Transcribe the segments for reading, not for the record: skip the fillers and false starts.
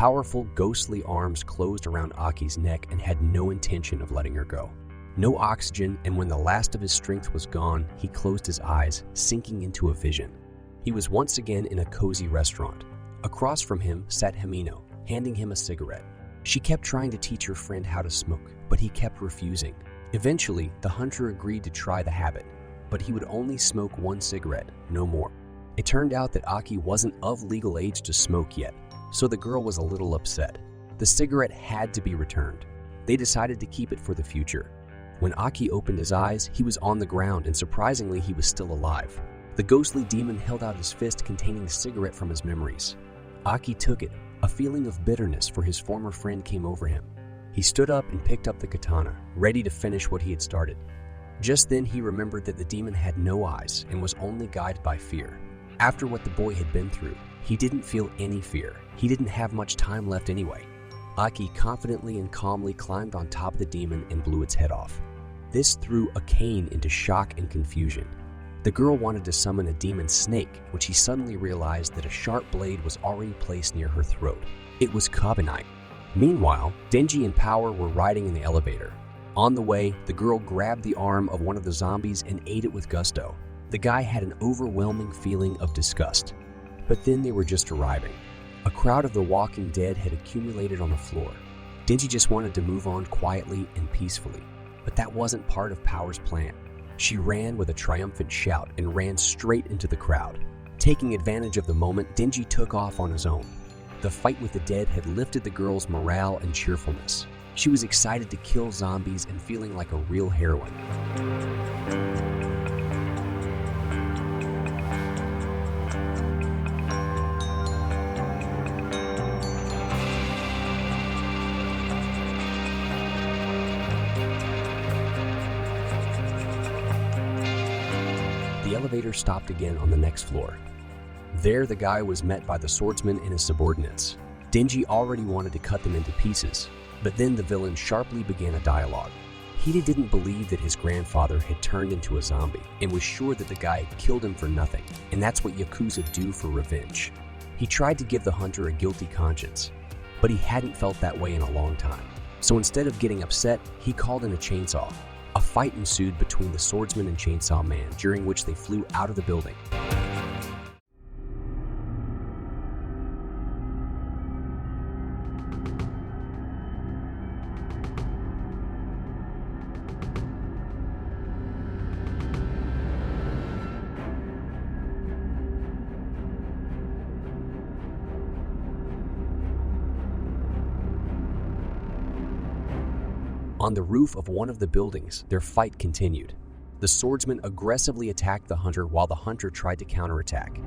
powerful, ghostly arms closed around Aki's neck and had no intention of letting her go. No oxygen, and when the last of his strength was gone, he closed his eyes, sinking into a vision. He was once again in a cozy restaurant. Across from him sat Himeno, handing him a cigarette. She kept trying to teach her friend how to smoke, but he kept refusing. Eventually, the hunter agreed to try the habit, but he would only smoke one cigarette, no more. It turned out that Aki wasn't of legal age to smoke yet, so the girl was a little upset. The cigarette had to be returned. They decided to keep it for the future. When Aki opened his eyes, he was on the ground, and surprisingly, he was still alive. The ghostly demon held out his fist containing the cigarette from his memories. Aki took it. A feeling of bitterness for his former friend came over him. He stood up and picked up the katana, ready to finish what he had started. Just then, he remembered that the demon had no eyes and was only guided by fear. After what the boy had been through, he didn't feel any fear. He didn't have much time left anyway. Aki confidently and calmly climbed on top of the demon and blew its head off. This threw Akane into shock and confusion. The girl wanted to summon a demon snake when she suddenly realized that a sharp blade was already placed near her throat. It was Carbonite. Meanwhile, Denji and Power were riding in the elevator. On the way, the girl grabbed the arm of one of the zombies and ate it with gusto. The guy had an overwhelming feeling of disgust. But then they were just arriving. A crowd of the Walking Dead had accumulated on the floor. Denji just wanted to move on quietly and peacefully, but that wasn't part of Power's plan. She ran with a triumphant shout and ran straight into the crowd. Taking advantage of the moment, Denji took off on his own. The fight with the dead had lifted the girl's morale and cheerfulness. She was excited to kill zombies and feeling like a real heroine. The elevator stopped again on the next floor. There, the guy was met by the swordsman and his subordinates. Denji already wanted to cut them into pieces, but then the villain sharply began a dialogue. He didn't believe that his grandfather had turned into a zombie and was sure that the guy had killed him for nothing, and that's what Yakuza do for revenge. He tried to give the hunter a guilty conscience, but he hadn't felt that way in a long time. So instead of getting upset, he called in a chainsaw. A fight ensued between the swordsman and chainsaw man, during which they flew out of the building. On the roof of one of the buildings, their fight continued. The swordsman aggressively attacked the hunter while the hunter tried to counterattack.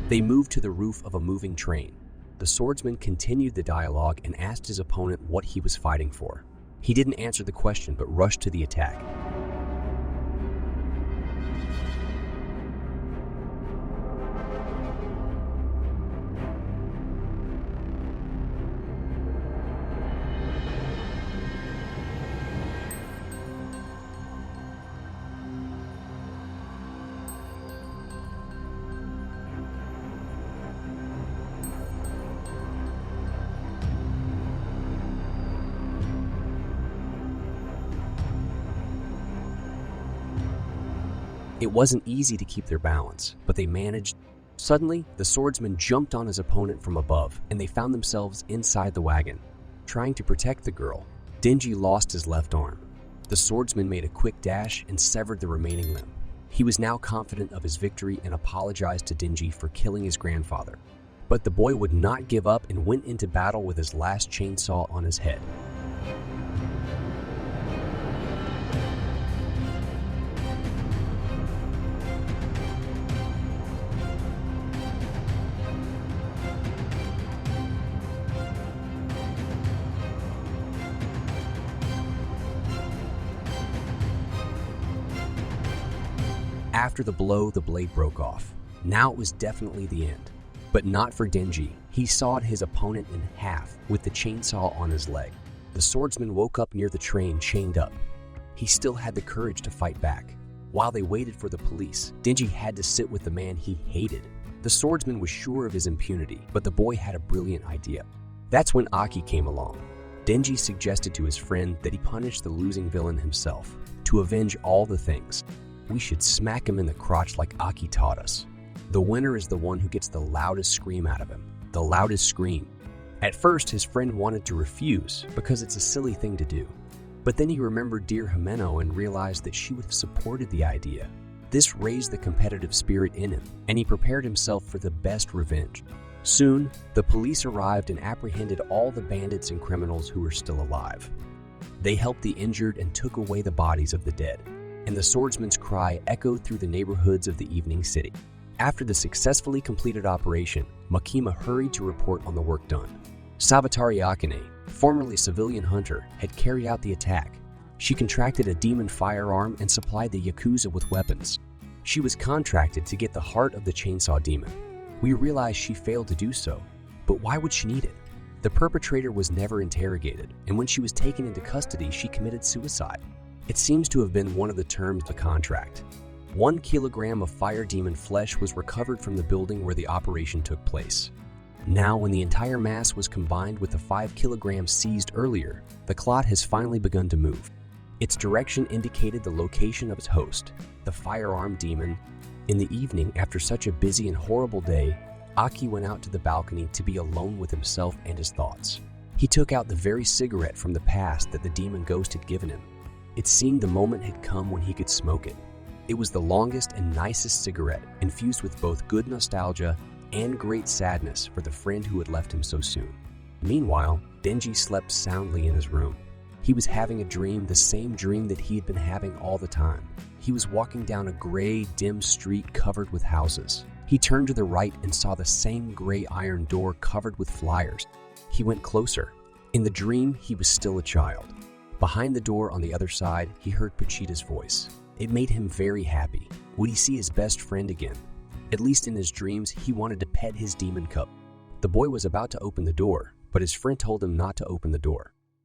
They moved to the roof of a moving train. The swordsman continued the dialogue and asked his opponent what he was fighting for. He didn't answer the question but rushed to the attack. It wasn't easy to keep their balance, but they managed. Suddenly, the swordsman jumped on his opponent from above, and they found themselves inside the wagon. Trying to protect the girl, Denji lost his left arm. The swordsman made a quick dash and severed the remaining limb. He was now confident of his victory and apologized to Denji for killing his grandfather. But the boy would not give up and went into battle with his last chainsaw on his head. After the blow, the blade broke off. Now it was definitely the end. But not for Denji. He sawed his opponent in half with the chainsaw on his leg. The swordsman woke up near the train, chained up. He still had the courage to fight back. While they waited for the police, Denji had to sit with the man he hated. The swordsman was sure of his impunity, but the boy had a brilliant idea. That's when Aki came along. Denji suggested to his friend that he punish the losing villain himself, to avenge all the things. We should smack him in the crotch like Aki taught us. The winner is the one who gets the loudest scream out of him. The loudest scream. At first, his friend wanted to refuse because it's a silly thing to do. But then he remembered dear Himeno and realized that she would have supported the idea. This raised the competitive spirit in him, and he prepared himself for the best revenge. Soon, the police arrived and apprehended all the bandits and criminals who were still alive. They helped the injured and took away the bodies of the dead, and the swordsman's cry echoed through the neighborhoods of the evening city. After the successfully completed operation, Makima hurried to report on the work done. Sabatari Akane, formerly civilian hunter, had carried out the attack. She contracted a demon firearm and supplied the Yakuza with weapons. She was contracted to get the heart of the chainsaw demon. We realized she failed to do so, but why would she need it? The perpetrator was never interrogated, and when she was taken into custody, she committed suicide. It seems to have been one of the terms of the contract. 1 kilogram of fire demon flesh was recovered from the building where the operation took place. Now, when the entire mass was combined with the 5 kilograms seized earlier, the clot has finally begun to move. Its direction indicated the location of its host, the firearm demon. In the evening, after such a busy and horrible day, Aki went out to the balcony to be alone with himself and his thoughts. He took out the very cigarette from the past that the demon ghost had given him. It seemed the moment had come when he could smoke it. It was the longest and nicest cigarette, infused with both good nostalgia and great sadness for the friend who had left him so soon. Meanwhile, Denji slept soundly in his room. He was having a dream, the same dream that he had been having all the time. He was walking down a gray, dim street covered with houses. He turned to the right and saw the same gray iron door covered with flyers. He went closer. In the dream, he was still a child. Behind the door on the other side, he heard Pachita's voice. It made him very happy. Would he see his best friend again? At least in his dreams, he wanted to pet his demon cub. The boy was about to open the door, but his friend told him not to open the door.